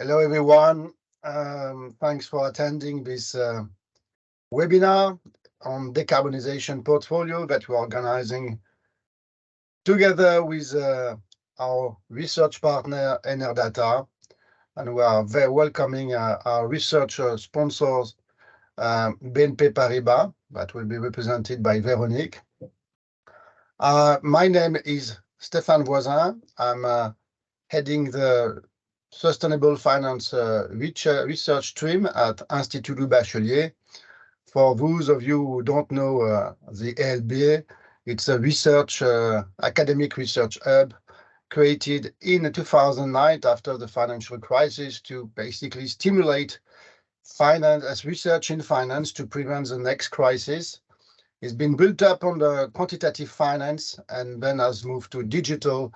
Hello, everyone. Thanks for attending this webinar on decarbonization portfolio that we're organizing together with our research partner, Enerdata. And we are very welcoming our research sponsors, BNP Paribas, that will be represented by Véronique. My name is Stéphane Voisin. I'm heading the Sustainable Finance research stream at Institut Louis Bachelier. For those of you who don't know the ELB, it's a research, academic research hub created in 2009 after the financial crisis to basically stimulate finance as research in finance to prevent the next crisis. It's been built up on the quantitative finance and then has moved to digital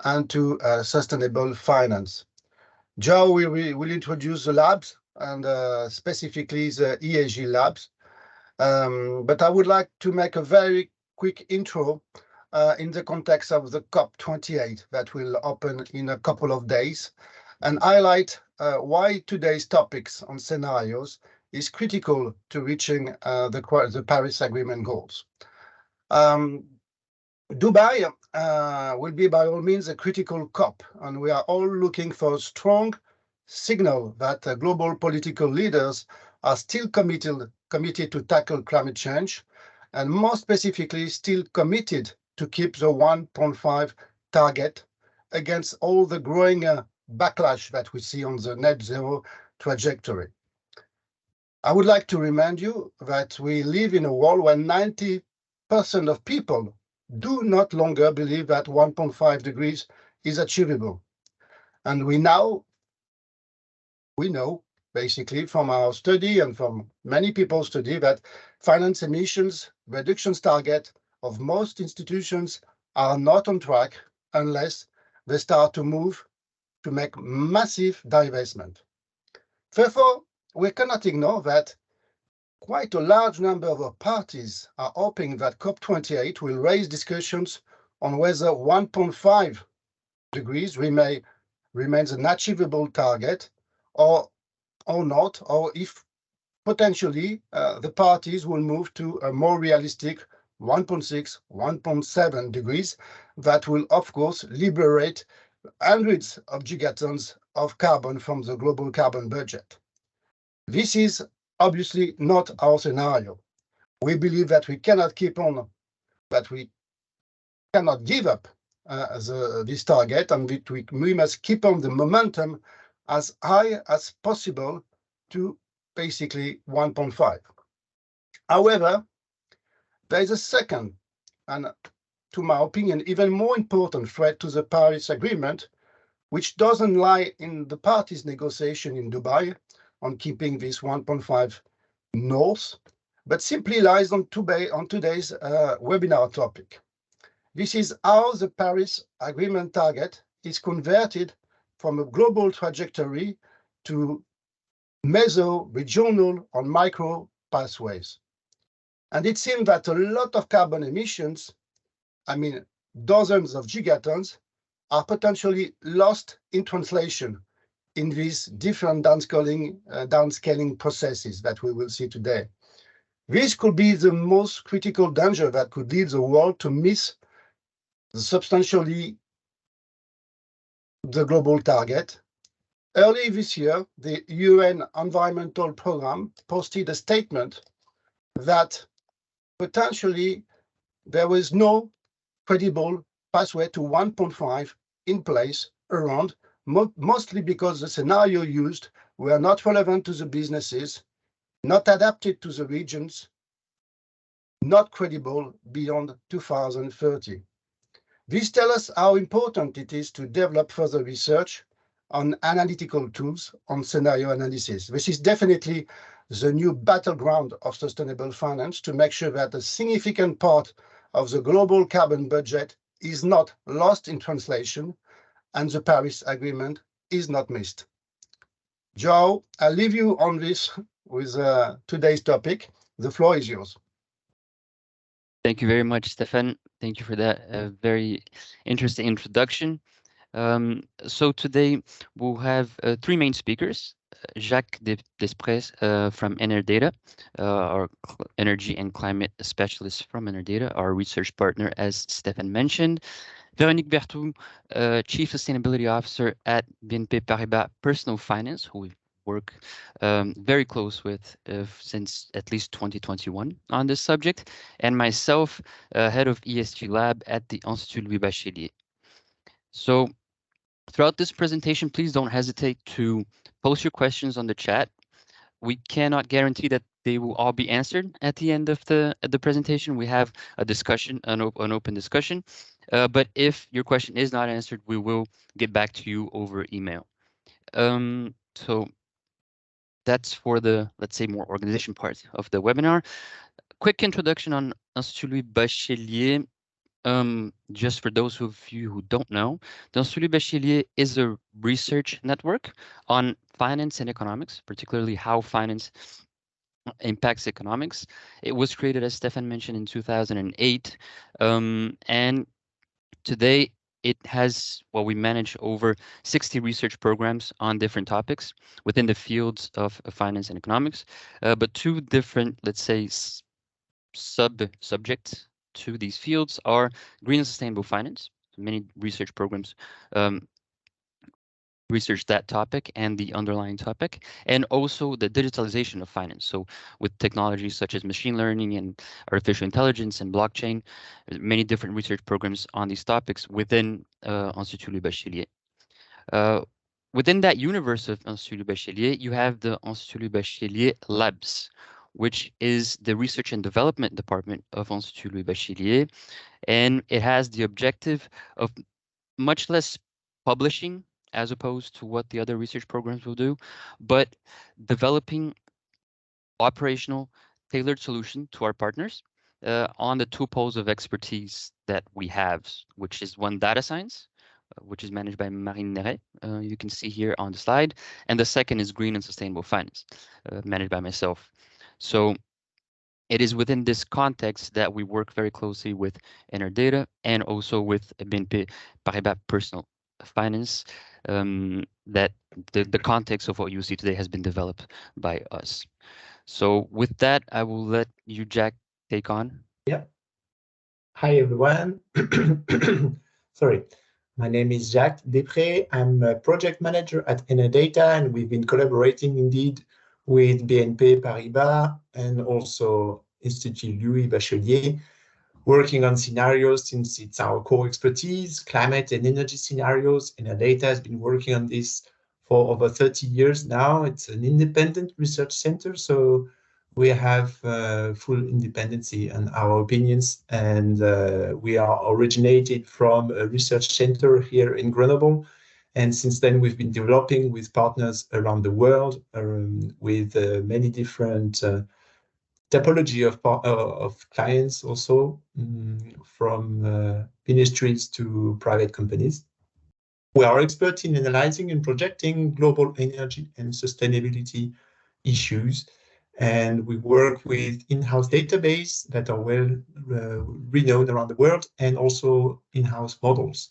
and to sustainable finance. Joe will introduce the labs and specifically the ESG labs. But I would like to make a very quick intro in the context of the COP28 that will open in a couple of days and highlight why today's topics on scenarios is critical to reaching the Paris Agreement goals. Dubai will be by all means a critical COP, and we are all looking for a strong signal that global political leaders are still committed to tackle climate change, and more specifically still committed to keep the 1.5 target against all the growing backlash that we see on the net zero trajectory. I would like to remind you that we live in a world where 90% of people do not longer believe that 1.5 degrees is achievable. And we know basically from our study and from many people's study that finance emissions reductions target of most institutions are not on track unless they start to move to make massive divestment. Therefore, we cannot ignore that quite a large number of parties are hoping that COP28 will raise discussions on whether 1.5 degrees remains an achievable target or not, or if potentially the parties will move to a more realistic 1.6, 1.7 degrees that will, of course, liberate hundreds of gigatons of carbon from the global carbon budget. This is obviously not our scenario. We believe that we cannot keep on, that we cannot give up this target, and we must keep on the momentum as high as possible to basically 1.5. However, there is a second, and to my opinion, even more important threat to the Paris Agreement, which doesn't lie in the parties' negotiation in Dubai on keeping this 1.5 north, but simply lies on today's webinar topic. This is how the Paris Agreement target is converted from a global trajectory to meso, regional, or micro pathways. And it seems that a lot of carbon emissions, I mean dozens of gigatons, are potentially lost in translation in these different downscaling processes that we will see today. This could be the most critical danger that could lead the world to miss substantially the global target. Early this year, the UN Environmental Programme posted a statement that potentially there was no credible pathway to 1.5 in place around, mostly because the scenario used were not relevant to the businesses, not adapted to the regions, not credible beyond 2030. This tells us how important it is to develop further research on analytical tools on scenario analysis. This is definitely the new battleground of sustainable finance to make sure that a significant part of the global carbon budget is not lost in translation and the Paris Agreement is not missed. Joe, I'll leave you on this with today's topic. The floor is yours. Thank you very much, Stéphane. Thank you for that very interesting introduction. So today we'll have three main speakers. Jacques Desprez from Enerdata, our energy and climate specialist from Enerdata, our research partner, as Stefan mentioned. Véronique Berthoud, Chief Sustainability Officer at BNP Paribas Personal Finance, who we work very close with since at least 2021 on this subject, and myself, Head of ESG Lab at the Institut Louis Bachelier. So throughout this presentation, please don't hesitate to post your questions on the chat. We cannot guarantee that they will all be answered at the end of the presentation. We have a discussion, an open discussion. But if your question is not answered, we will get back to you over email. So that's for the, let's say, more organization part of the webinar. Quick introduction on Institut Louis Bachelier. Just for those of you who don't know, the Institut Louis Bachelier is a research network on finance and economics, particularly how finance impacts economics. It was created, as Stefan mentioned, in 2008, and today it has, well, we manage over 60 research programs on different topics within the fields of finance and economics, but two different, let's say, subjects to these fields are green and sustainable finance. Many research programs research that topic and the underlying topic, and also the digitalization of finance. So with technologies such as machine learning and artificial intelligence and blockchain, many different research programs on these topics within Institut Louis Bachelier. Within that universe of Institut Louis Bachelier, you have the Institut Louis Bachelier Labs, which is the research and development department of Institut Louis Bachelier, and it has the objective of much less publishing as opposed to what the other research programs will do, but developing operational tailored solution to our partners on the two poles of expertise that we have, which is one, data science, which is managed by Marine Neret, you can see here on the slide, and the second is green and sustainable finance, managed by myself. So it is within this context that we work very closely with Enerdata and also with BNP Paribas Personal Finance, that the context of what you see today has been developed by us. So with that, I will let you, Jack, take on. Yeah. Hi, everyone. Sorry. My name is Jacques Desprez. I'm a project manager at Enerdata, and we've been collaborating indeed with BNP Paribas and also Institut Louis Bachelier, working on scenarios since it's our core expertise, climate and energy scenarios. Enerdata has been working on this for over 30 years now. It's an independent research center, so we have full independency in our opinions, and we are originated from a research center here in Grenoble. And since then, we've been developing with partners around the world, with many different typology of clients also, from ministries to private companies. We are experts in analyzing and projecting global energy and sustainability issues, and we work with in-house databases that are well renowned around the world, and also in-house models.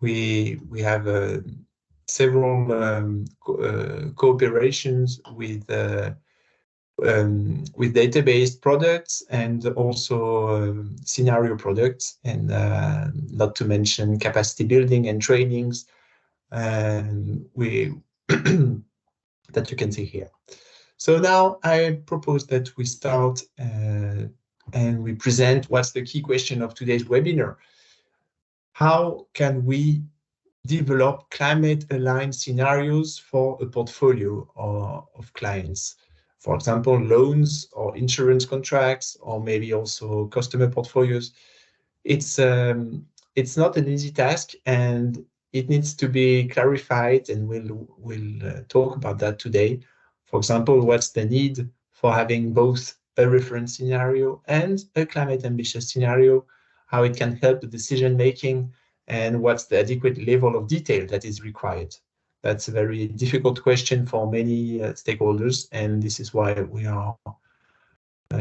We have several cooperations with database products and also scenario products, and not to mention capacity building and trainings, and that you can see here. So now I propose that we start and we present what's the key question of today's webinar. How can we develop climate-aligned scenarios for a portfolio of clients? For example, loans or insurance contracts, or maybe also customer portfolios. It's not an easy task, and it needs to be clarified, and we'll talk about that today. For example, what's the need for having both a reference scenario and a climate ambitious scenario, how it can help the decision making, and what's the adequate level of detail that is required. That's a very difficult question for many stakeholders, and this is why we are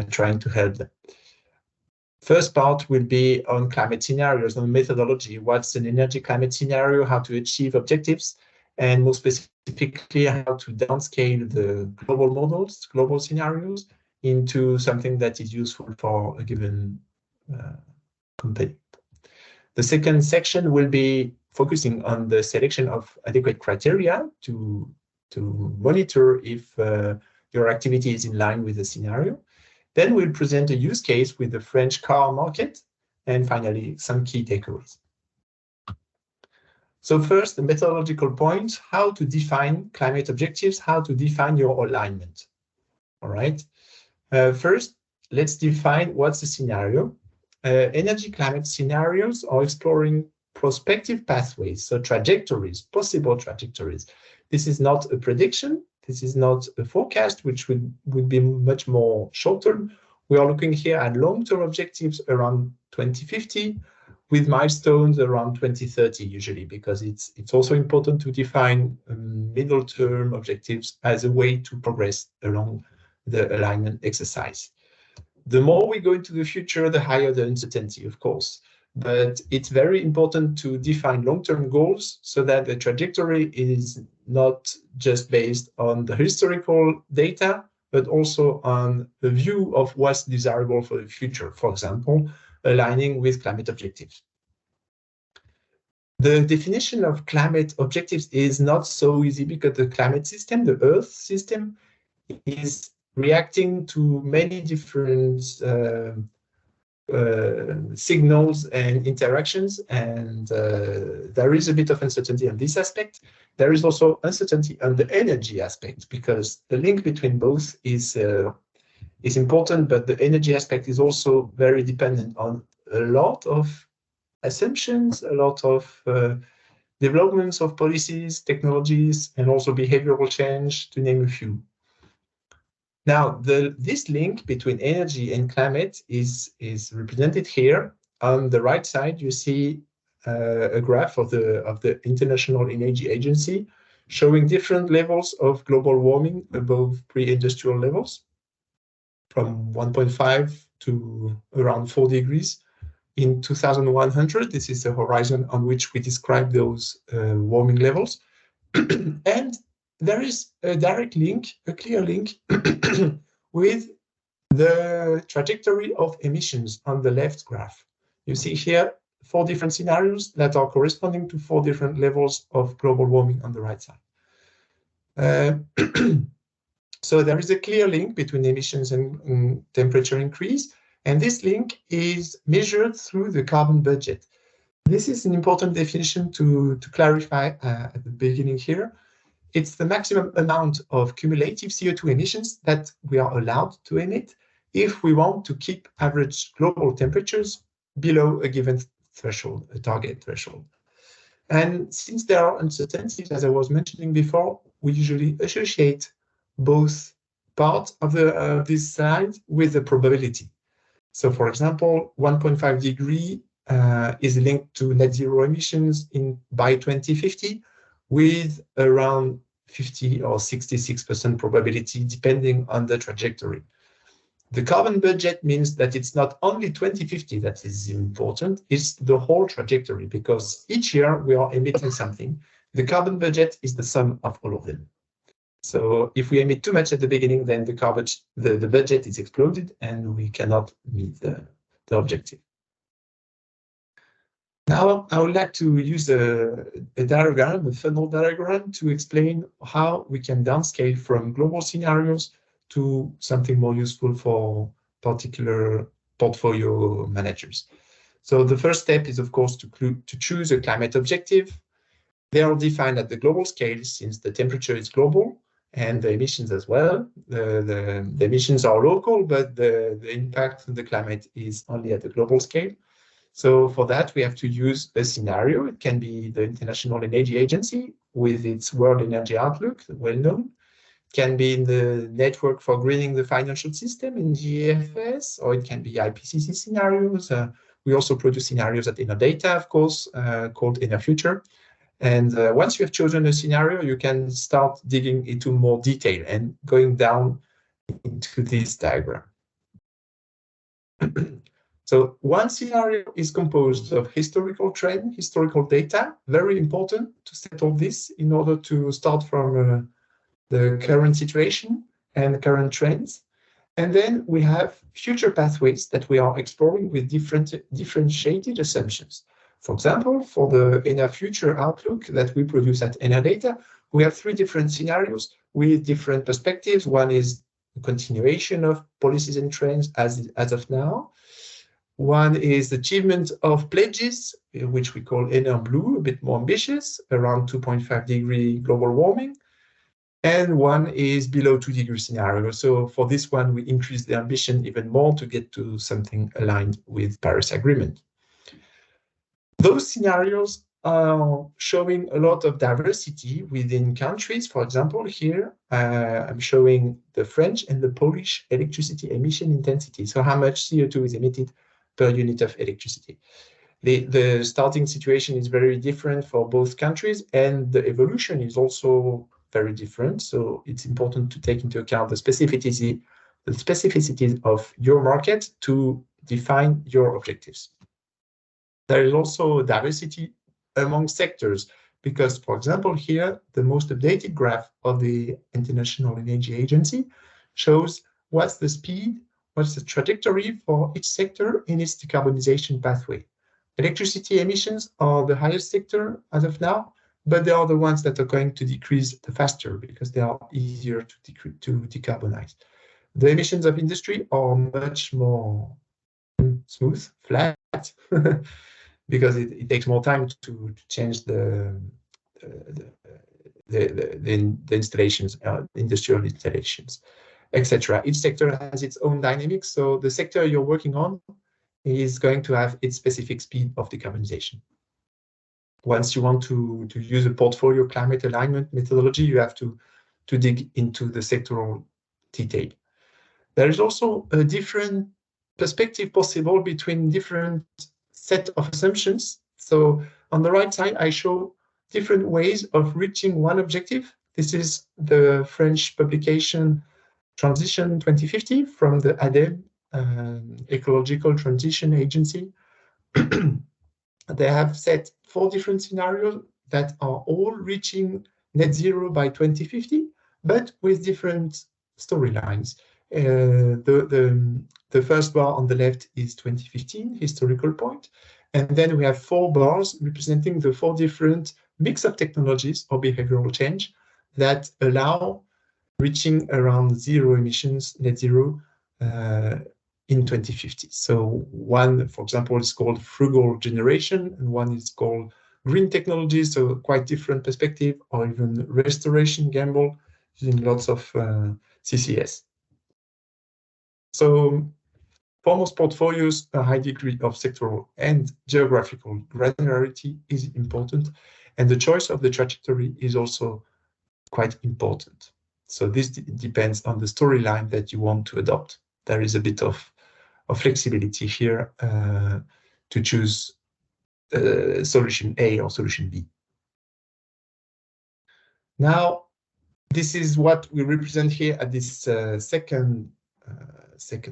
trying to help them. First part will be on climate scenarios, on methodology. What's an energy climate scenario, how to achieve objectives, and more specifically, how to downscale the global models, global scenarios, into something that is useful for a given company. The second section will be focusing on the selection of adequate criteria to monitor if your activity is in line with the scenario. Then we'll present a use case with the French car market, and finally, some key takeaways. So first, the methodological point, how to define climate objectives, how to define your alignment. All right. First, let's define what's the scenario. Energy climate scenarios are exploring prospective pathways, so trajectories, possible trajectories. This is not a prediction. This is not a forecast, which would be much more short-term. We are looking here at long-term objectives around 2050, with milestones around 2030 usually, because it's also important to define middle-term objectives as a way to progress along the alignment exercise. The more we go into the future, the higher the uncertainty, of course. But it's very important to define long-term goals so that the trajectory is not just based on the historical data, but also on the view of what's desirable for the future, for example, aligning with climate objectives. The definition of climate objectives is not so easy because the climate system, the Earth system, is reacting to many different signals and interactions, and there is a bit of uncertainty on this aspect. There is also uncertainty on the energy aspect, because the link between both is important, but the energy aspect is also very dependent on a lot of assumptions, a lot of developments of policies, technologies, and also behavioral change, to name a few. Now, this link between energy and climate is represented here. On the right side, you see a graph of the International Energy Agency showing different levels of global warming above pre-industrial levels, from 1.5 to around 4 degrees. In 2100, this is the horizon on which we describe those warming levels. And there is a direct link, a clear link, with the trajectory of emissions on the left graph. You see here 4 different scenarios that are corresponding to 4 different levels of global warming on the right side. So there is a clear link between emissions and temperature increase, and this link is measured through the carbon budget. This is an important definition to clarify at the beginning here. It's the maximum amount of cumulative CO2 emissions that we are allowed to emit if we want to keep average global temperatures below a given threshold, a target threshold. And since there are uncertainties, as I was mentioning before, we usually associate both parts of this slide with the probability. So, for example, 1.5 degree is linked to net zero emissions by 2050, with around 50 or 66% probability, depending on the trajectory. The carbon budget means that it's not only 2050 that is important, it's the whole trajectory, because each year we are emitting something. The carbon budget is the sum of all of them. So if we emit too much at the beginning, then the budget is exploded and we cannot meet the objective. Now, I would like to use a diagram, a funnel diagram, to explain how we can downscale from global scenarios to something more useful for particular portfolio managers. So the first step is, of course, to choose a climate objective. They are defined at the global scale, since the temperature is global and the emissions as well. The emissions are local, but the impact on the climate is only at the global scale. So for that, we have to use a scenario. It can be the International Energy Agency with its World Energy Outlook, well-known. It can be in the Network for Greening the Financial System in GFS, or it can be IPCC scenarios. We also produce scenarios at Enerdata, of course, called EnerFuture. And once you have chosen a scenario, you can start digging into more detail and going down into this diagram. So one scenario is composed of historical trend, historical data, very important to settle this in order to start from the current situation and current trends. And then we have future pathways that we are exploring with differentiated assumptions. For example, for the ENA future outlook that we produce at ENA Data, we have three different scenarios with different perspectives. One is the continuation of policies and trends as of now. One is achievement of pledges, which we call ENA Blue, a bit more ambitious, around 2.5-degree global warming. And one is below 2-degree scenario. So for this one, we increase the ambition even more to get to something aligned with Paris Agreement. Those scenarios are showing a lot of diversity within countries. For example, here I'm showing the French and the Polish electricity emission intensity. So how much CO2 is emitted per unit of electricity. The starting situation is very different for both countries, and the evolution is also very different. So it's important to take into account the specificities of your market to define your objectives. There is also diversity among sectors because, for example, here, the most updated graph of the International Energy Agency shows what's the speed, what's the trajectory for each sector in its decarbonization pathway. Electricity emissions are the highest sector as of now, but they are the ones that are going to decrease the faster because they are easier to decarbonize. The emissions of industry are much more smooth, flat, because it takes more time to change the installations, industrial installations, etc. Each sector has its own dynamics, so the sector you're working on is going to have its specific speed of decarbonization. Once you want to use a portfolio climate alignment methodology, you have to dig into the sectoral detail. There is also a different perspective possible between different set of assumptions. So on the right side, I show different ways of reaching one objective. This is the French publication Transition 2050 from the ADEME, Ecological Transition Agency. They have set 4 different scenarios that are all reaching net zero by 2050, but with different storylines. The first bar on the left is 2015, historical point. And then we have 4 bars representing the 4 different mix of technologies or behavioral change that allow reaching around zero emissions, net zero, in 2050. So one, for example, is called frugal generation, and one is called green technology, so quite different perspective, or even restoration gamble, using lots of CCS. So for most portfolios, a high degree of sectoral and geographical granularity is important, and the choice of the trajectory is also quite important. So this depends on the storyline that you want to adopt. There is a bit of flexibility here to choose solution A or solution B. Now, this is what we represent here at this second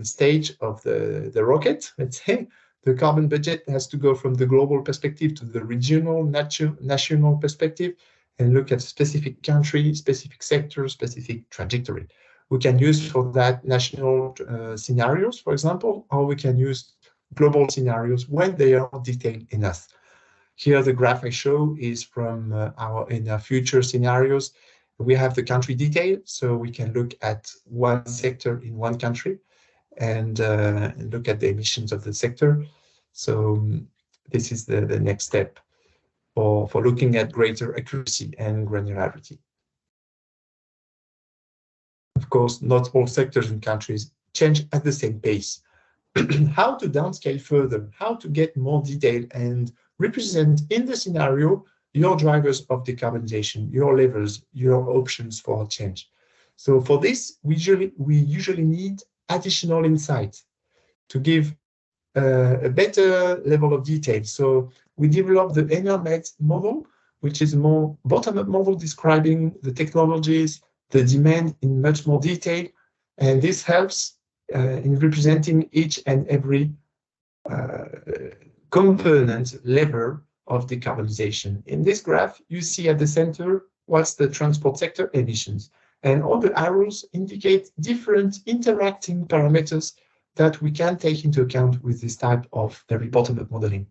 stage of the rocket, let's say. The carbon budget has to go from the global perspective to the regional, national perspective, and look at specific country, specific sector, specific trajectory. We can use for that national scenarios, for example, or we can use global scenarios when they are detailed enough. Here, the graph I show is from in our future scenarios. We have the country detail, so we can look at one sector in one country and look at the emissions of the sector. So this is the next step for looking at greater accuracy and granularity. Of course, not all sectors and countries change at the same pace. How to downscale further, how to get more detail and represent in the scenario your drivers of decarbonization, your levers, your options for change. So for this, we usually need additional insight to give a better level of detail. So we developed the ENA-MET model, which is a more bottom-up model describing the technologies, the demand in much more detail, and this helps in representing each and every component lever of decarbonization. In this graph, you see at the center what's the transport sector emissions. And all the arrows indicate different interacting parameters that we can take into account with this type of very bottom-up modeling.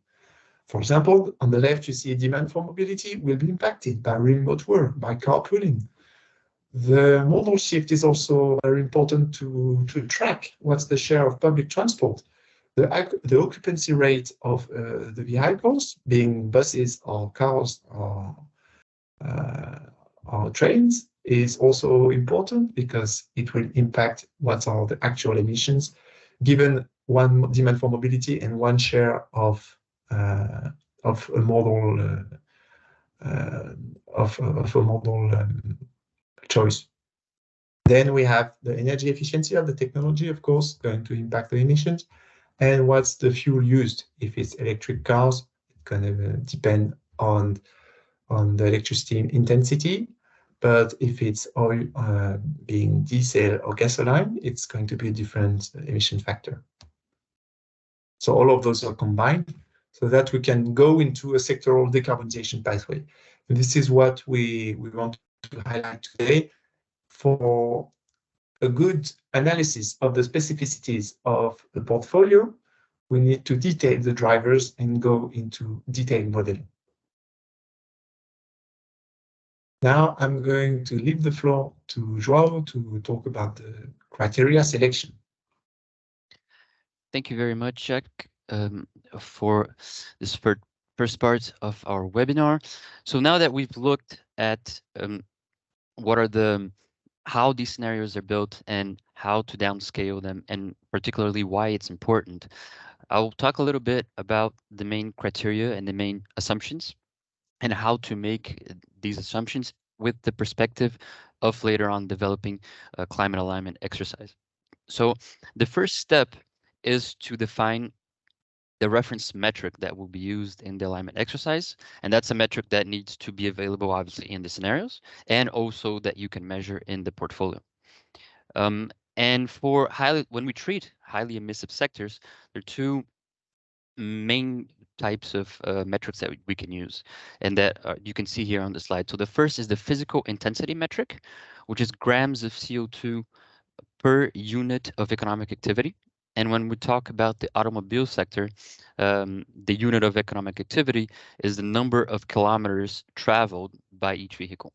For example, on the left, you see demand for mobility will be impacted by remote work, by carpooling. The modal shift is also very important to track what's the share of public transport. The occupancy rate of the vehicles, being buses or cars or trains, is also important because it will impact what are the actual emissions, given one demand for mobility and one share of a model choice. Then we have the energy efficiency of the technology, of course, going to impact the emissions. And what's the fuel used? If it's electric cars, it's going to depend on the electricity intensity. But if it's oil being diesel or gasoline, it's going to be a different emission factor. So all of those are combined so that we can go into a sectoral decarbonization pathway. And this is what we want to highlight today. For a good analysis of the specificities of the portfolio, we need to detail the drivers and go into detailed modeling. Now I'm going to leave the floor to João to talk about the criteria selection. Thank you very much, Jacques, for this first part of our webinar. So now that we've looked at how these scenarios are built and how to downscale them, and particularly why it's important, I'll talk a little bit about the main criteria and the main assumptions and how to make these assumptions with the perspective of later on developing a climate alignment exercise. So the first step is to define the reference metric that will be used in the alignment exercise. And that's a metric that needs to be available, obviously, in the scenarios, and also that you can measure in the portfolio. And for when we treat highly emissive sectors, there are two main types of metrics that we can use, and that you can see here on the slide. So the first is the physical intensity metric, which is grams of CO2 per unit of economic activity. And when we talk about the automobile sector, the unit of economic activity is the number of kilometers traveled by each vehicle.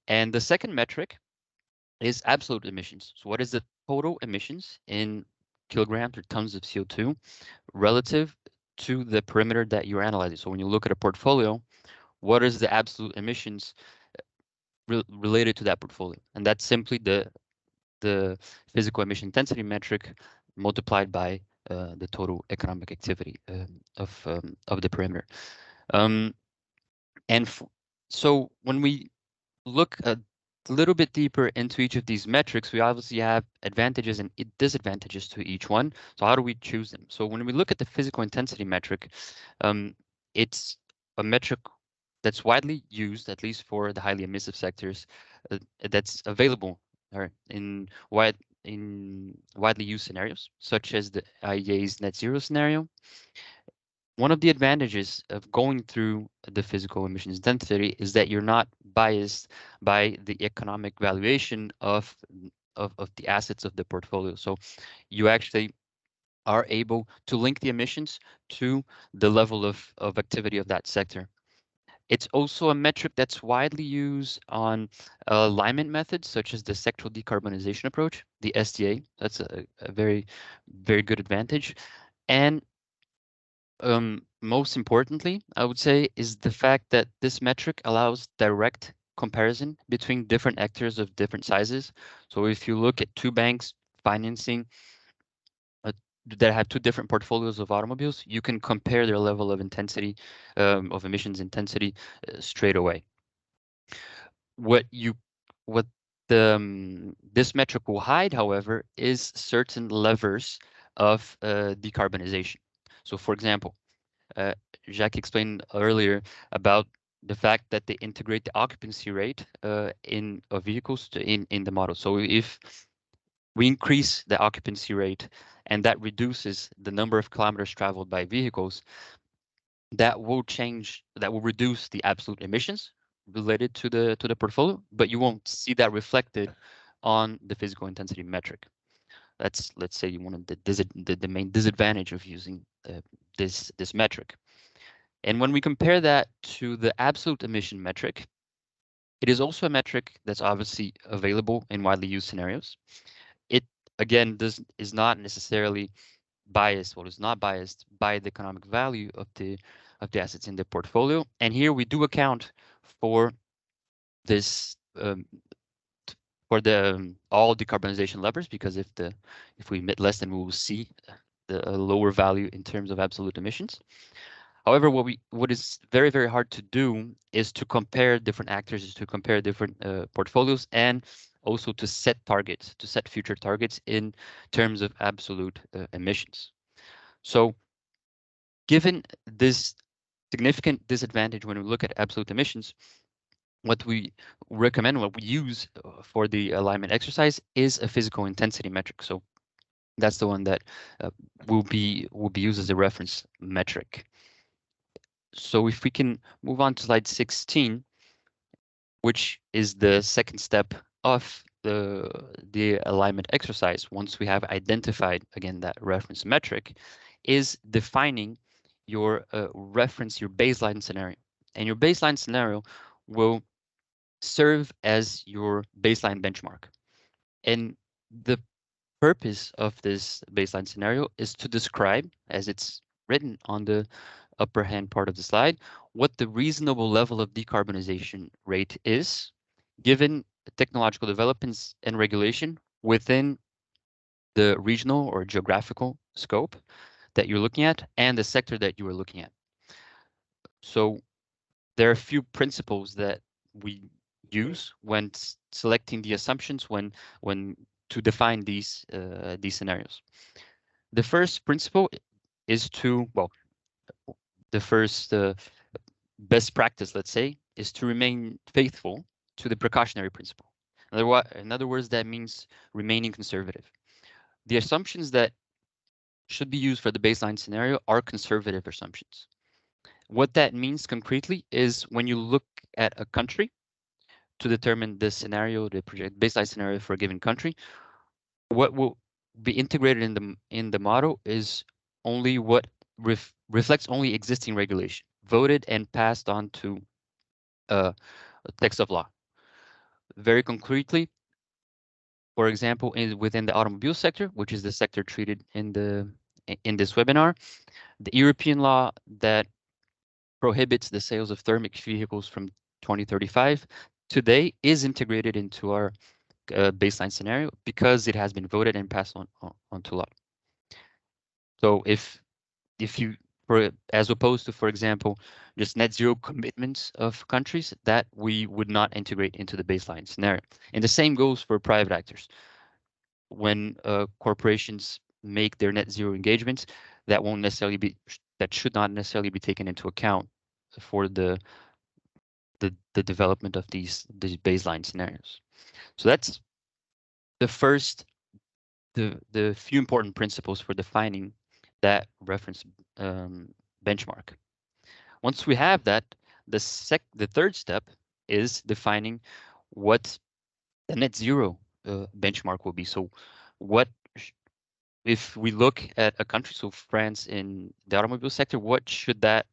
And the second metric is absolute emissions. So what is the total emissions in kilograms or tons of CO2 relative to the perimeter that you're analyzing? So when you look at a portfolio, what is the absolute emissions related to that portfolio? And that's simply the physical emission intensity metric multiplied by the total economic activity of the perimeter. So when we look a little bit deeper into each of these metrics, we obviously have advantages and disadvantages to each one. So how do we choose them? So when we look at the physical intensity metric, it's a metric that's widely used, at least for the highly emissive sectors, that's available in widely used scenarios, such as the IEA's net zero scenario. One of the advantages of going through the physical emissions intensity is that you're not biased by the economic valuation of the assets of the portfolio. So you actually are able to link the emissions to the level of activity of that sector. It's also a metric that's widely used on alignment methods, such as the sectoral decarbonization approach, the SDA. That's a very, very good advantage. And most importantly, I would say, is the fact that this metric allows direct comparison between different actors of different sizes. So if you look at two banks financing that have two different portfolios of automobiles, you can compare their level of intensity, of emissions intensity, straight away. What this metric will hide, however, is certain levers of decarbonization. So, for example, Jacques explained earlier about the fact that they integrate the occupancy rate of vehicles in the model. So if we increase the occupancy rate, and that reduces the number of kilometers traveled by vehicles, that will reduce the absolute emissions related to the portfolio, but you won't see that reflected on the physical intensity metric. That's, let's say, one of the main disadvantage of using this metric. And when we compare that to the absolute emission metric, it is also a metric that's obviously available in widely used scenarios. It, again, is not necessarily biased, well, it's not biased by the economic value of the assets in the portfolio. And here we do account for this for the all decarbonization levers, because if we emit less, then we will see the lower value in terms of absolute emissions. However, what is very, very hard to do is to compare different actors, is to compare different portfolios, and also to set targets, to set future targets in terms of absolute emissions. So given this significant disadvantage when we look at absolute emissions, what we recommend, what we use for the alignment exercise is a physical intensity metric. So that's the one that will be used as a reference metric. So if we can move on to slide 16, which is the second step of the alignment exercise, once we have identified, again, that reference metric, is defining your reference, your baseline scenario. And your baseline scenario will serve as your baseline benchmark. And the purpose of this baseline scenario is to describe, as it's written on the upper hand part of the slide, what the reasonable level of decarbonization rate is, given technological developments and regulation within the regional or geographical scope that you're looking at and the sector that you are looking at. So there are a few principles that we use when selecting the assumptions when to define these scenarios. The first principle is to, well, the first best practice, let's say, is to remain faithful to the precautionary principle. In other words, that means remaining conservative. The assumptions that should be used for the baseline scenario are conservative assumptions. What that means concretely is when you look at a country to determine the scenario, the project baseline scenario for a given country, what will be integrated in the model is only what reflects only existing regulation, voted and passed on to a text of law. Very concretely, for example, within the automobile sector, which is the sector treated in this webinar, the European law that prohibits the sales of thermic vehicles from 2035 today is integrated into our baseline scenario because it has been voted and passed on to law. So if you, as opposed to, for example, just net zero commitments of countries, that we would not integrate into the baseline scenario. And the same goes for private actors. When corporations make their net zero engagements, that should not necessarily be taken into account for the development of these baseline scenarios. So that's the first, the few important principles for defining that reference benchmark. Once we have that, the third step is defining what the net zero benchmark will be. So what if we look at a country, so France in the automobile sector, what should that,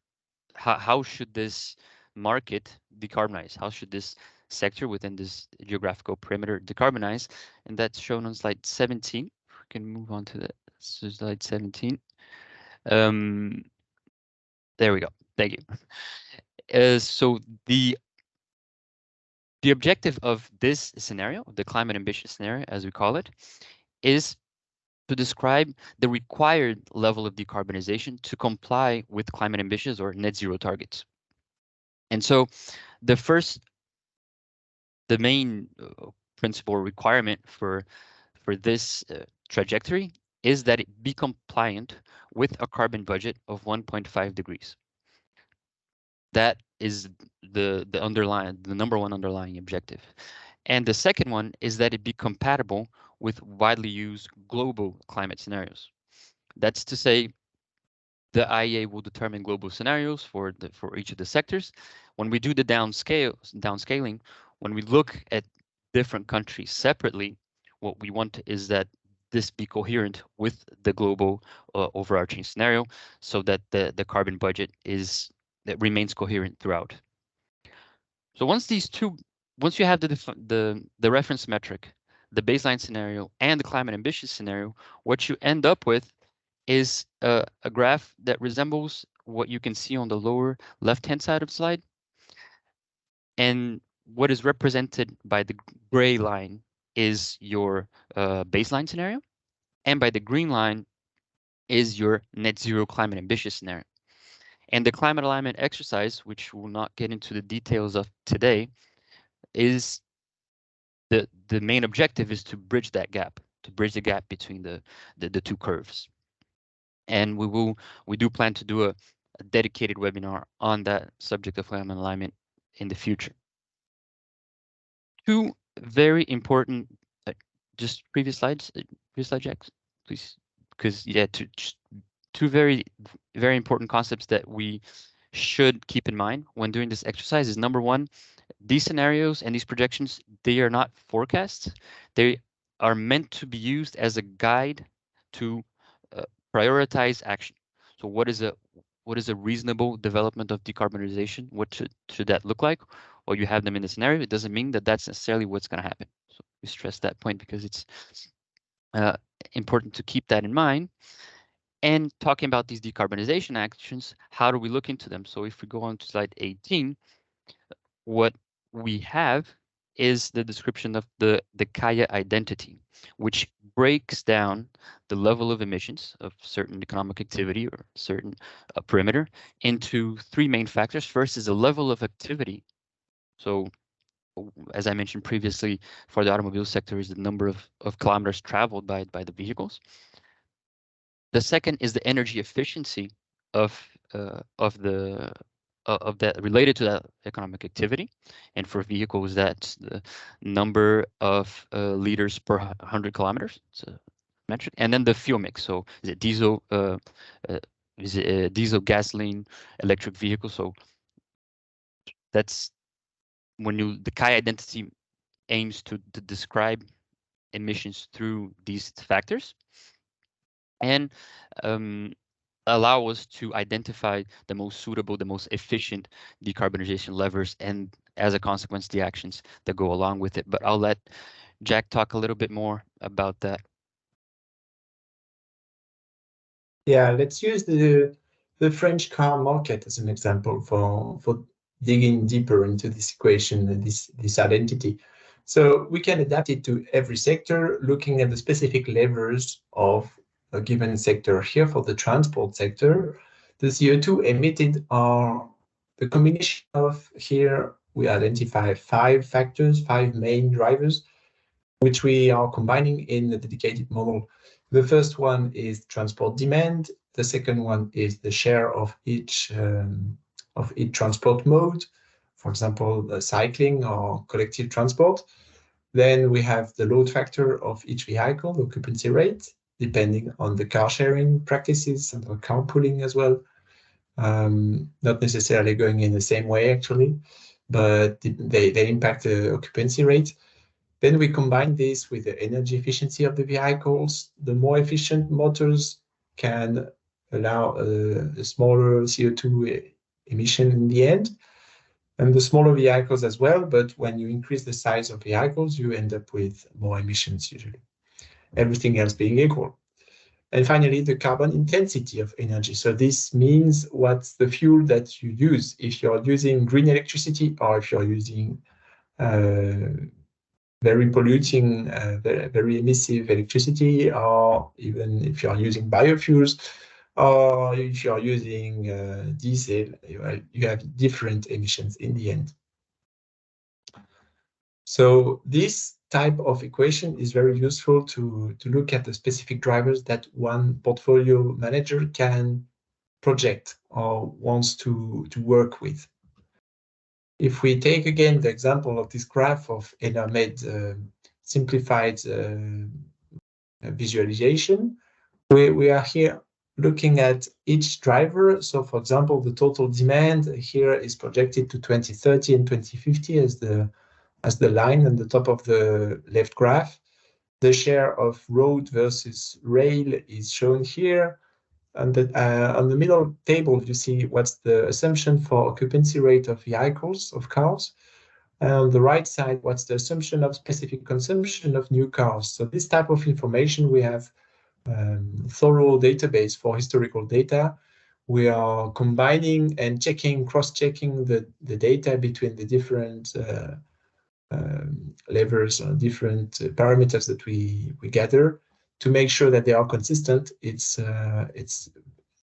how should this market decarbonize? How should this sector within this geographical perimeter decarbonize? And that's shown on slide 17. We can move on to that. So slide 17. There we go. Thank you. So the objective of this scenario, the climate ambition scenario, as we call it, is to describe the required level of decarbonization to comply with climate ambitions or net zero targets. And so the main principal requirement for this trajectory is that it be compliant with a carbon budget of 1.5 degrees. That is the number one underlying objective. And the second one is that it be compatible with widely used global climate scenarios. That's to say, the IEA will determine global scenarios for each of the sectors. When we do the downscaling, when we look at different countries separately, what we want is that this be coherent with the global overarching scenario, so that the carbon budget that remains coherent throughout. So once you have the reference metric, the baseline scenario, and the climate ambitious scenario, what you end up with is a graph that resembles what you can see on the lower left-hand side of the slide. And what is represented by the gray line is your baseline scenario, and by the green line is your net zero climate ambitious scenario. And the climate alignment exercise, which we'll not get into the details of today, is the main objective is to bridge that gap, to bridge the gap between the two curves. And we do plan to do a dedicated webinar on that subject of climate alignment in the future. Two very important, just previous slides, Jack, please, because yeah, two very important concepts that we should keep in mind when doing this exercise is, number one, these scenarios and these projections, they are not forecasts. They are meant to be used as a guide to prioritize action. So what is a reasonable development of decarbonization? What should that look like? Well, you have them in the scenario. It doesn't mean that that's necessarily what's going to happen. So we stress that point because it's important to keep that in mind. And talking about these decarbonization actions, how do we look into them? So if we go on to slide 18, what we have is the description of the Kaya identity, which breaks down the level of emissions of certain economic activity or certain perimeter into three main factors. First is the level of activity. So as I mentioned previously, for the automobile sector is the number of kilometers traveled by the vehicles. The second is the energy efficiency of that related to that economic activity, and for vehicles that's the number of liters per 100 kilometers. It's a metric, and then the fuel mix. So is it diesel, gasoline, electric vehicle? So that's when the Kaya identity aims to describe emissions through these factors, and allow us to identify the most suitable, the most efficient decarbonization levers, and as a consequence, the actions that go along with it. But I'll let Jack talk a little bit more about that. Yeah, let's use the French car market as an example for digging deeper into this equation and this identity. So we can adapt it to every sector, looking at the specific levers of a given sector. Here for the transport sector, the CO2 emitted are the combination of, here we identify 5 factors, 5 main drivers, which we are combining in the dedicated model. The first one is transport demand. The second one is the share of each transport mode, for example, cycling or collective transport. Then we have the load factor of each vehicle, the occupancy rate, depending on the car sharing practices and the carpooling as well. Not necessarily going in the same way actually, but they impact the occupancy rate. Then we combine this with the energy efficiency of the vehicles. The more efficient motors can allow a smaller CO2 emission in the end, and the smaller vehicles as well. But when you increase the size of vehicles, you end up with more emissions usually, everything else being equal. And finally, the carbon intensity of energy. So this means what's the fuel that you use. If you're using green electricity, or if you're using very polluting, very emissive electricity, or even if you're using biofuels, or if you're using diesel, you have different emissions in the end. So this type of equation is very useful to look at the specific drivers that one portfolio manager can project or wants to work with. If we take again the example of this graph of ENAMED simplified visualization, we are here looking at each driver. So for example, the total demand here is projected to 2030 and 2050 as the line on the top of the left graph. The share of road versus rail is shown here. And on the middle table, you see what's the assumption for occupancy rate of vehicles, of cars. And on the right side, what's the assumption of specific consumption of new cars. So this type of information, we have thorough database for historical data. We are combining and checking, cross-checking the data between the different levers or different parameters that we gather to make sure that they are consistent. It's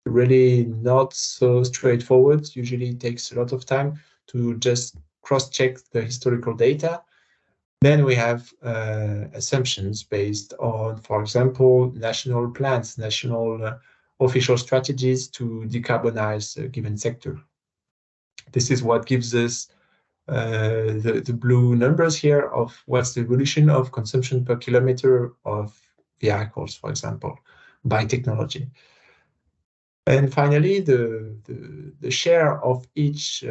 really not so straightforward. Usually it takes a lot of time to just cross-check the historical data. Then we have assumptions based on, for example, national plans, national official strategies to decarbonize a given sector. This is what gives us the blue numbers here of what's the evolution of consumption per kilometer of vehicles, for example, by technology. And finally, the share of each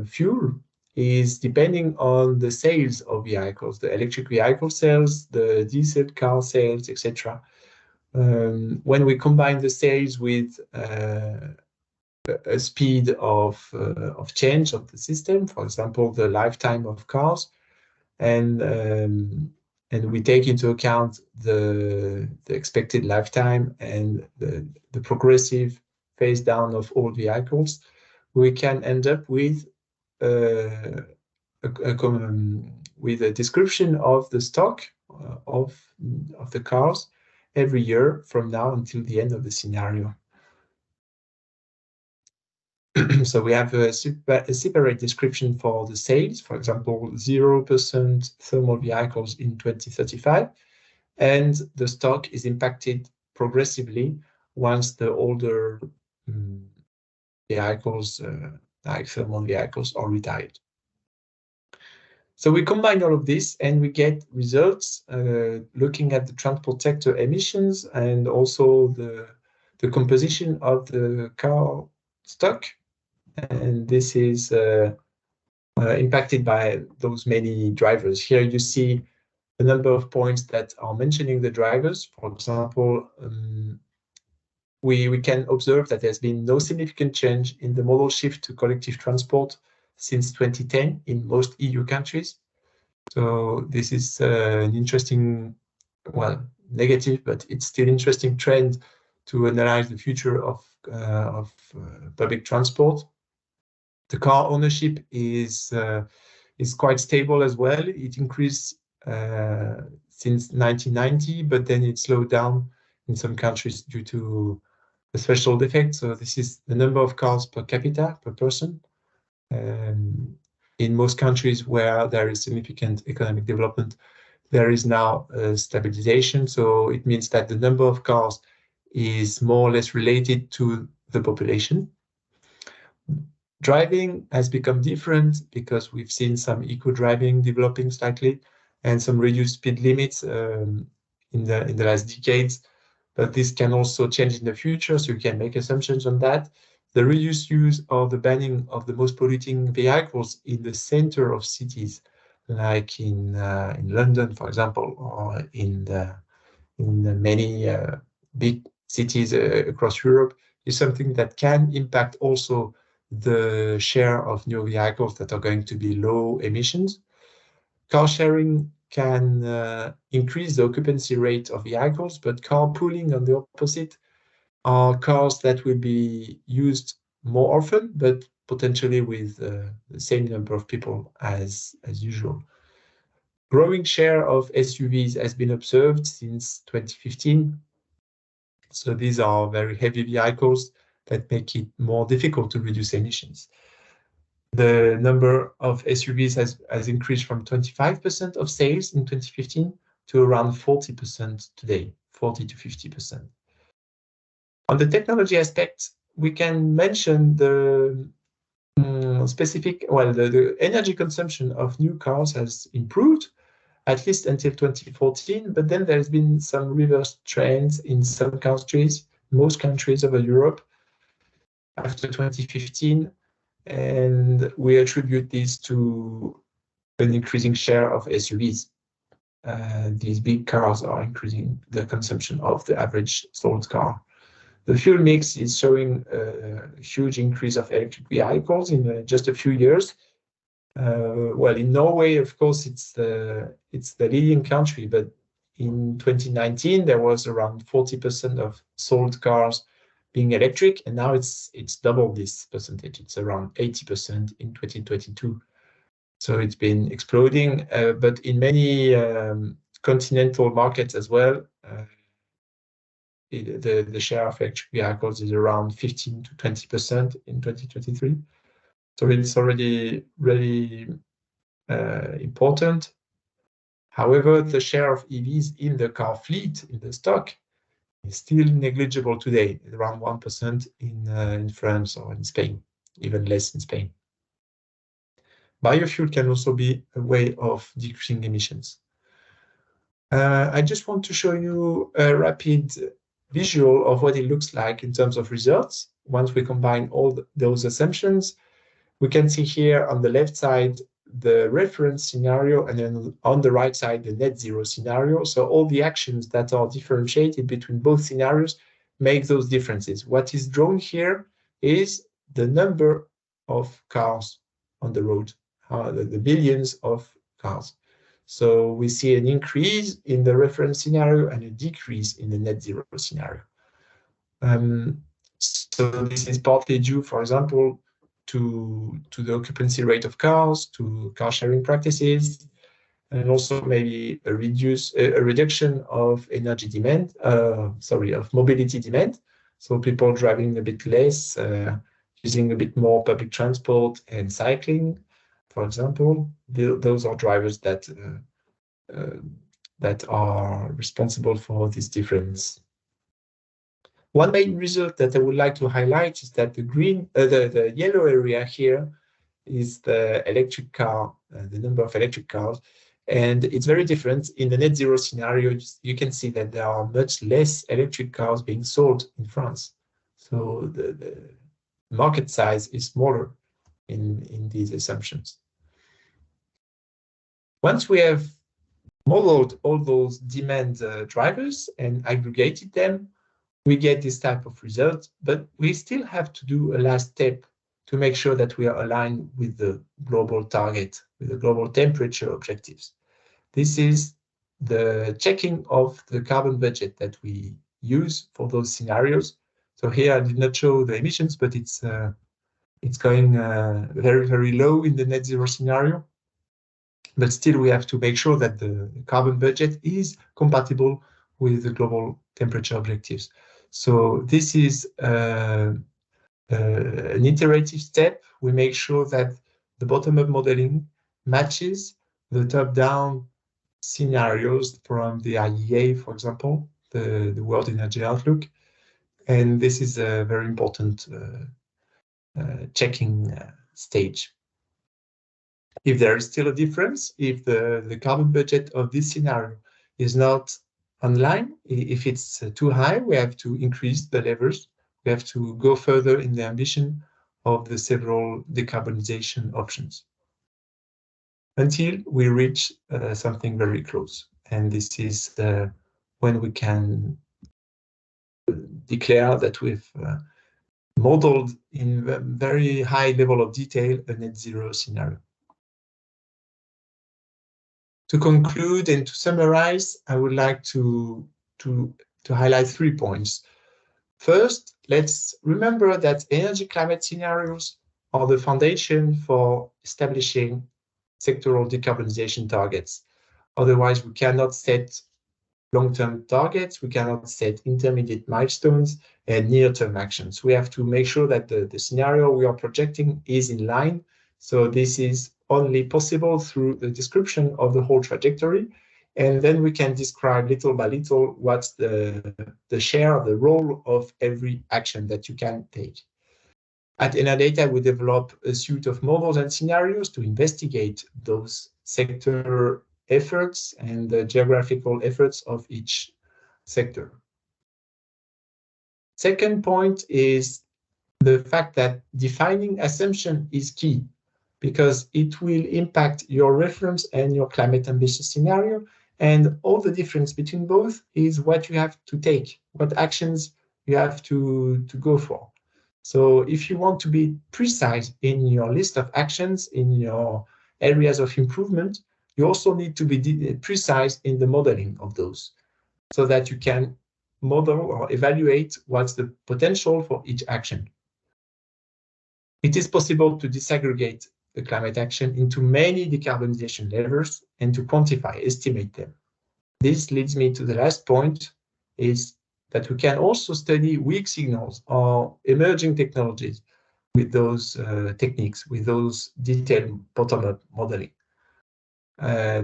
fuel is depending on the sales of vehicles, the electric vehicle sales, the diesel car sales, etc. When we combine the sales with a speed of change of the system, for example, the lifetime of cars, and we take into account the expected lifetime and the progressive phase down of all vehicles, we can end up with a description of the stock of the cars every year from now until the end of the scenario. So we have a separate description for the sales, for example, 0% thermal vehicles in 2035, and the stock is impacted progressively once the older vehicles, like thermal vehicles, are retired. So we combine all of this and we get results looking at the transport sector emissions and also the composition of the car stock. And this is impacted by those many drivers. Here you see a number of points that are mentioning the drivers. For example, we can observe that there's been no significant change in the modal shift to collective transport since 2010 in most EU countries. So this is an interesting, well, negative, but it's still interesting trend to analyze the future of public transport. The car ownership is quite stable as well. It increased since 1990, but then it slowed down in some countries due to a threshold effect. So this is the number of cars per capita, per person. In most countries where there is significant economic development, there is now a stabilization. So it means that the number of cars is more or less related to the population. Driving has become different because we've seen some eco-driving developing slightly and some reduced speed limits in the last decades. But this can also change in the future, so you can make assumptions on that. The reduced use or the banning of the most polluting vehicles in the center of cities, like in London, for example, or in the many big cities across Europe, is something that can impact also the share of new vehicles that are going to be low emissions. Car sharing can increase the occupancy rate of vehicles, but carpooling, on the opposite, are cars that will be used more often, but potentially with the same number of people as usual. Growing share of SUVs has been observed since 2015. So these are very heavy vehicles that make it more difficult to reduce emissions. The number of SUVs has increased from 25% of sales in 2015 to around 40% today, 40 to 50%. On the technology aspect, we can mention the specific, well, the energy consumption of new cars has improved, at least until 2014, but then there's been some reverse trends in some countries, most countries over Europe, after 2015, and we attribute this to an increasing share of SUVs. These big cars are increasing the consumption of the average sold car. The fuel mix is showing a huge increase of electric vehicles in just a few years. Well, in Norway, of course, it's the leading country, but in 2019 there was around 40% of sold cars being electric, and now it's double this percentage. It's around 80% in 2022. So it's been exploding, but in many continental markets as well, the share of electric vehicles is around 15 to 20% in 2023. So it's already really important. However, the share of EVs in the car fleet, in the stock, is still negligible today, around 1% in France or in Spain, even less in Spain. Biofuel can also be a way of decreasing emissions. I just want to show you a rapid visual of what it looks like in terms of results. Once we combine all those assumptions, we can see here on the left side the reference scenario, and then on the right side the net zero scenario. So all the actions that are differentiated between both scenarios make those differences. What is drawn here is the number of cars on the road, the billions of cars. So we see an increase in the reference scenario and a decrease in the net zero scenario. So this is partly due, for example, to the occupancy rate of cars, to car sharing practices, and also maybe a reduction of energy demand, of mobility demand. So people driving a bit less, using a bit more public transport and cycling, for example. Those are drivers that are responsible for this difference. One main result that I would like to highlight is that the yellow area here is the electric car, the number of electric cars, and it's very different. In the net zero scenario, you can see that there are much less electric cars being sold in France. So the market size is smaller in these assumptions. Once we have modeled all those demand drivers and aggregated them, we get this type of result, but we still have to do a last step to make sure that we are aligned with the global target, with the global temperature objectives. This is the checking of the carbon budget that we use for those scenarios. So here I did not show the emissions, but it's going very, very low in the net zero scenario. But still we have to make sure that the carbon budget is compatible with the global temperature objectives. So this is an iterative step. We make sure that the bottom-up modeling matches the top-down scenarios from the IEA, for example, the World Energy Outlook. And this is a very important checking stage. If there is still a difference, if the carbon budget of this scenario is not online, if it's too high, we have to increase the levers. We have to go further in the ambition of the several decarbonization options until we reach something very close. And this is when we can declare that we've modeled in a very high level of detail a net zero scenario. To conclude and to summarize, I would like to highlight 3 points. First, let's remember that energy climate scenarios are the foundation for establishing sectoral decarbonization targets. Otherwise, we cannot set long-term targets, we cannot set intermediate milestones and near-term actions. We have to make sure that the scenario we are projecting is in line. So this is only possible through the description of the whole trajectory. And then we can describe little by little what's the share, the role of every action that you can take. At Enerdata, we develop a suite of models and scenarios to investigate those sector efforts and the geographical efforts of each sector. Second point is the fact that defining assumption is key, because it will impact your reference and your climate ambitious scenario. And all the difference between both is what you have to take, what actions you have to go for. So if you want to be precise in your list of actions, in your areas of improvement, you also need to be precise in the modeling of those, so that you can model or evaluate what's the potential for each action. It is possible to disaggregate the climate action into many decarbonization levers and to quantify, estimate them. This leads me to the last point, is that we can also study weak signals or emerging technologies with those techniques, with those detailed bottom-up modeling.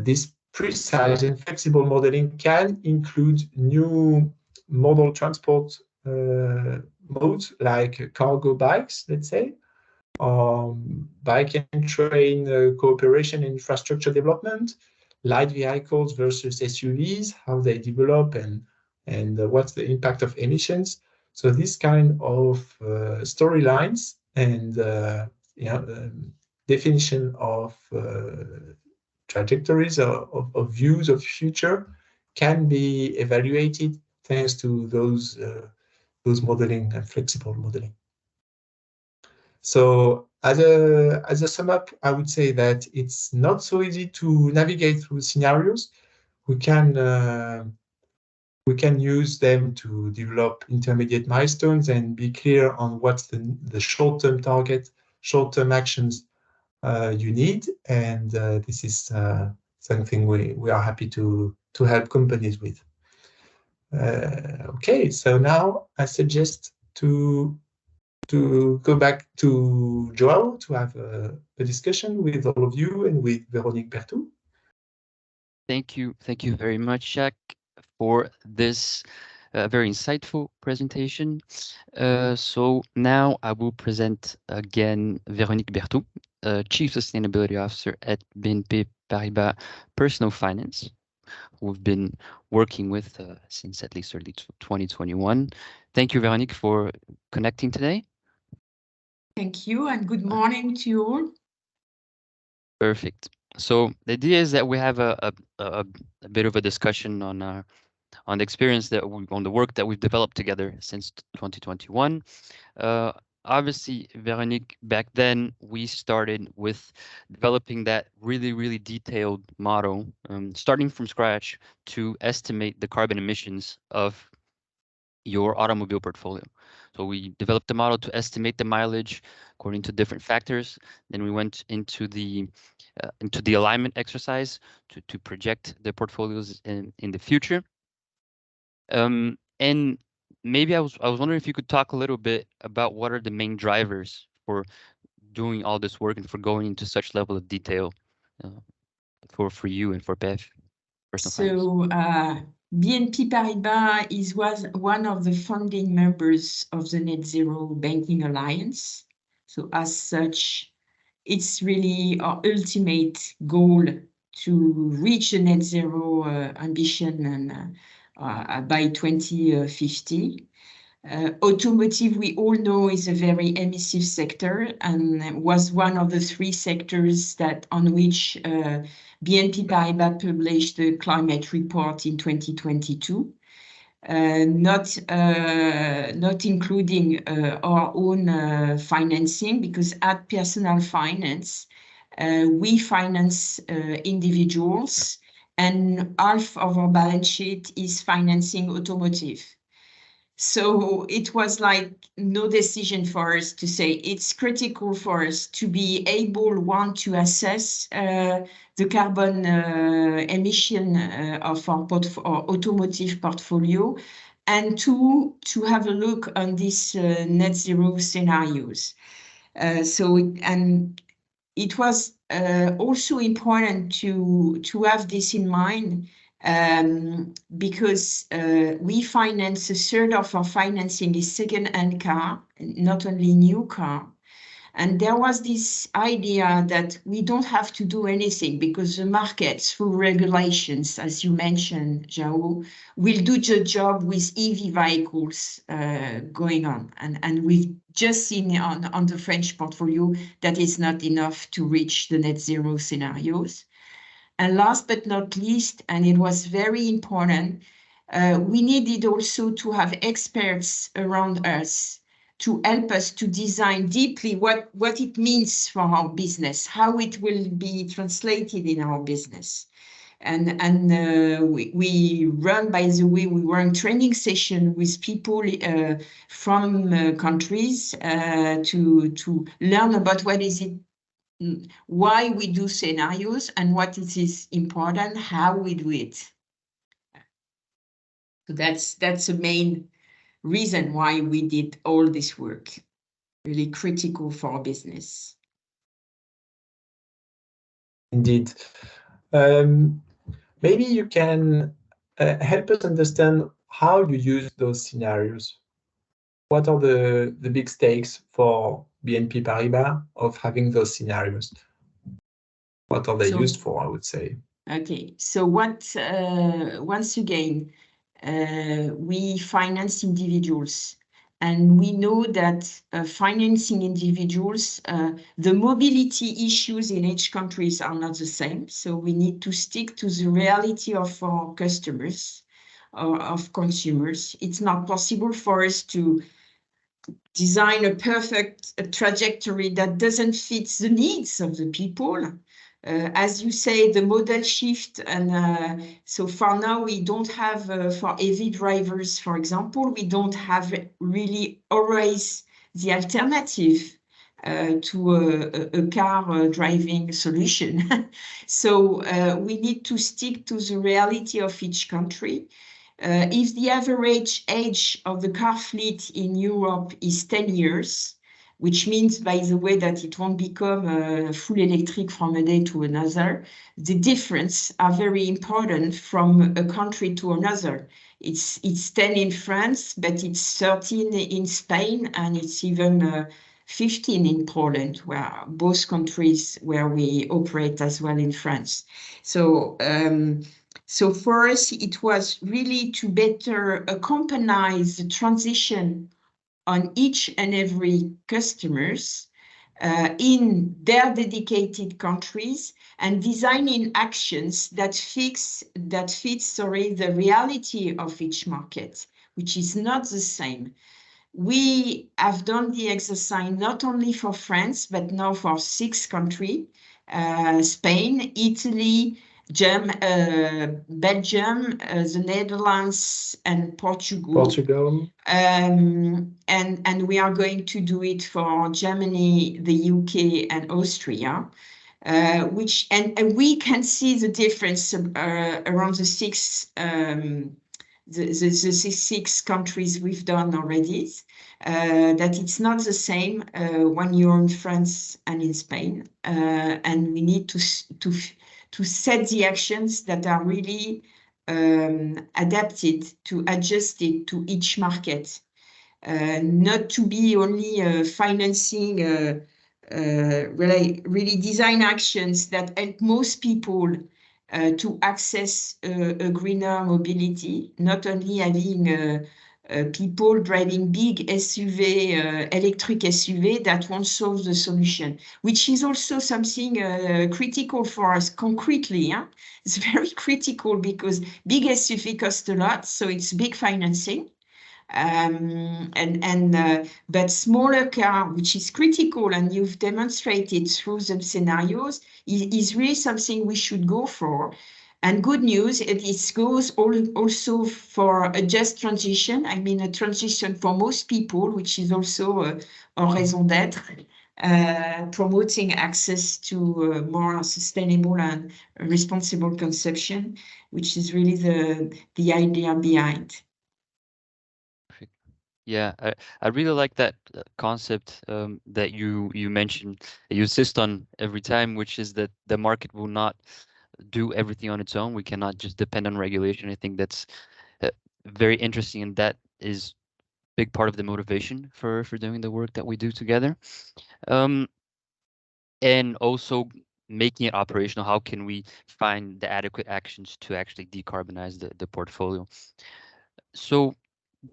This precise and flexible modeling can include new model transport modes like cargo bikes, let's say, bike and train cooperation and infrastructure development, light vehicles versus SUVs, how they develop and what's the impact of emissions. So this kind of storylines and definition of trajectories of views of future can be evaluated thanks to those modeling and flexible modeling. So as a sum up, I would say that it's not so easy to navigate through scenarios. We can use them to develop intermediate milestones and be clear on what's the short-term target, short-term actions you need, and this is something we are happy to help companies with. Okay, so now I suggest to go back to Joao to have a discussion with all of you and with Véronique Berthoud. Thank you very much, Jacques, for this very insightful presentation. So now I will present again Véronique Berthoud, Chief Sustainability Officer at BNP Paribas Personal Finance, who we've been working with since at least early 2021. Thank you, Véronique, for connecting today. Thank you, and good morning to you all. Perfect. So the idea is that we have a bit of a discussion on the experience on the work that we've developed together since 2021. Obviously, Véronique, back then we started with developing that really detailed model, starting from scratch to estimate the carbon emissions of your automobile portfolio. So we developed a model to estimate the mileage according to different factors. Then we went into the alignment exercise to project the portfolios in the future. And maybe I was wondering if you could talk a little bit about what are the main drivers for doing all this work and for going into such level of detail for you and for PEF. So BNP Paribas was one of the founding members of the Net Zero Banking Alliance. So as such, it's really our ultimate goal to reach a net zero ambition and by 2050. Automotive, we all know, is a very emissive sector and was one of the three sectors on which BNP Paribas published the climate report in 2022, not including our own financing, because at Personal Finance, we finance individuals, and half of our balance sheet is financing automotive. So it was like no decision for us to say it's critical for us to be able, one, to assess the carbon emission of our automotive portfolio, and two, to have a look on these net zero scenarios. And it was also important to have this in mind, because we finance a third of our financing is second-hand car, not only new car. And there was this idea that we don't have to do anything because the market, through regulations, as you mentioned, João, will do the job with EV vehicles going on. And we've just seen on the French portfolio that is not enough to reach the net zero scenarios. And last but not least, and it was very important, we needed also to have experts around us to help us to design deeply what it means for our business, how it will be translated in our business. And we run, by the way, we run training session with people from countries to learn about what is it, why we do scenarios and what it is important, how we do it. So that's the main reason why we did all this work, really critical for our business. Indeed. Maybe you can help us understand how you use those scenarios. What are the big stakes for BNP Paribas of having those scenarios? What are they used for, I would say? Okay, so what, once again, we finance individuals, and we know that financing individuals, the mobility issues in each country are not the same. So we need to stick to the reality of our customers, or of consumers. It's not possible for us to design a perfect trajectory that doesn't fit the needs of the people. As you say, the model shift, and so far now we don't have, for EV drivers, for example, we don't have really always the alternative to a car driving solution. So we need to stick to the reality of each country. If the average age of the car fleet in Europe is 10 years, which means, by the way, that it won't become full electric from a day to another, the difference are very important from a country to another. It's 10 in France, but it's 13 in Spain, and it's even 15 in Poland, where both countries where we operate as well in France. So for us, it was really to better accompany the transition on each and every customers in their dedicated countries, and designing actions that fits the reality of each market, which is not the same. We have done the exercise not only for France, but now for 6 countries, Spain, Italy, Belgium, the Netherlands, and Portugal. And we are going to do it for Germany, the UK, and Austria. And we can see the difference around the 6 countries we've done already, that it's not the same when you're in France and in Spain, and we need to set the actions that are really adapted, adjusted to each market, not to be only financing, really design actions that help most people to access a greener mobility, not only having people driving big SUV, electric SUV that won't solve the solution, which is also something critical for us concretely. It's very critical because big SUV cost a lot, so it's big financing. But smaller car, which is critical, and you've demonstrated through the scenarios, is really something we should go for. And good news, it goes also for a just transition. I mean, a transition for most people, which is also a raison d'être, promoting access to more sustainable and responsible consumption, which is really the idea behind. Yeah, I really like that concept that you mentioned, you insist on every time, which is that the market will not do everything on its own. We cannot just depend on regulation. I think that's very interesting, and that is big part of the motivation for doing the work that we do together. And also making it operational. How can we find the adequate actions to actually decarbonize the portfolio? So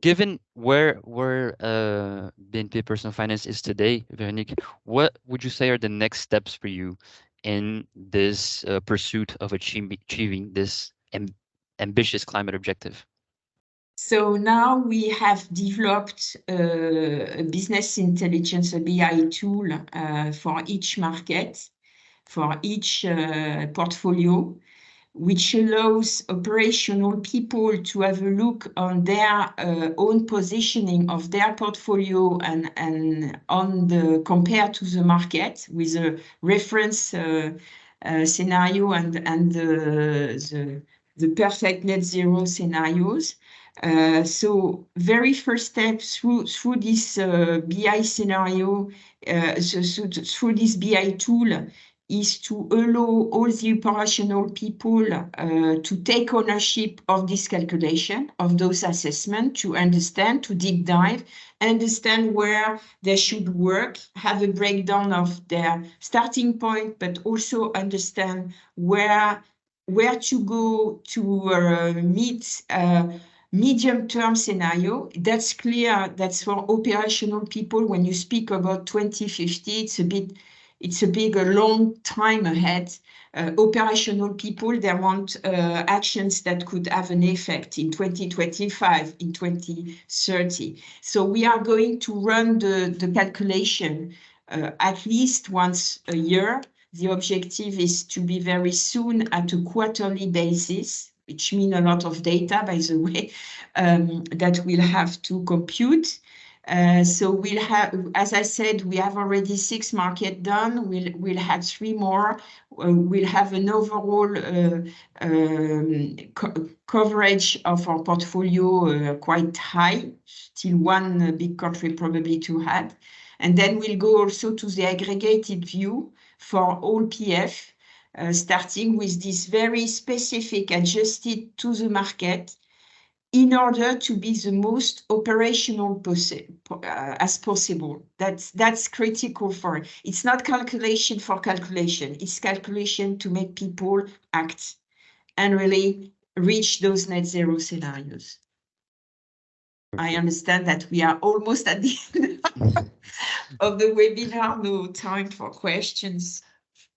given where BNP Personal Finance is today, Veronique, what would you say are the next steps for you in this pursuit of achieving this ambitious climate objective? So now we have developed a business intelligence, a BI tool for each market, for each portfolio, which allows operational people to have a look on their own positioning of their portfolio and on the compared to the market with a reference scenario and the perfect net zero scenarios. So very first step through this BI scenario, through this BI tool, is to allow all the operational people to take ownership of this calculation, of those assessments, to understand, to deep dive, understand where they should work, have a breakdown of their starting point, but also understand where to go to meet medium-term scenario. That's clear. That's for operational people. When you speak about 2050, it's a big, long time ahead. Operational people, they want actions that could have an effect in 2025, in 2030. So we are going to run the calculation at least once a year. The objective is to be very soon at a quarterly basis, which means a lot of data, by the way, that we'll have to compute. So we'll have, as I said, we have already 6 markets done. We'll have 3 more. We'll have an overall coverage of our portfolio quite high, still 1 big country probably to add. And then we'll go also to the aggregated view for all PF, starting with this very specific, adjusted to the market, in order to be the most operational as possible. That's critical for it. It's not calculation for calculation. It's calculation to make people act and really reach those net zero scenarios. I understand that we are almost at the end of the webinar. No time for questions.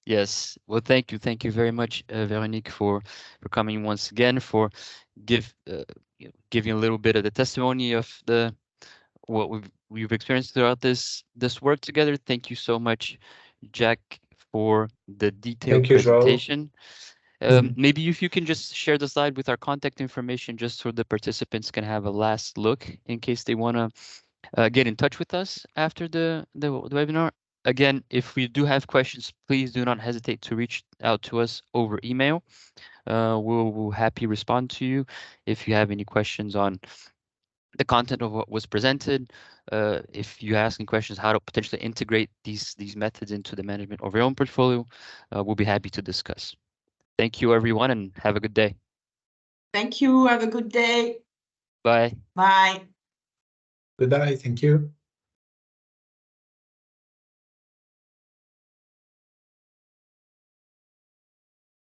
Yes. Well, thank you. Thank you very much, Veronique, for coming once again, for giving a little bit of the testimony of what we've experienced throughout this work together. Thank you so much, Jack, for the detailed presentation. Maybe if you can just share the slide with our contact information, just so the participants can have a last look in case they want to get in touch with us after the webinar. Again, if we do have questions, please do not hesitate to reach out to us over email. We'll happy respond to you if you have any questions on the content of what was presented. If you ask any questions how to potentially integrate these methods into the management of your own portfolio, we'll be happy to discuss. Thank you, everyone, and have a good day. Thank you. Have a good day. Bye. Bye. Goodbye. Thank you.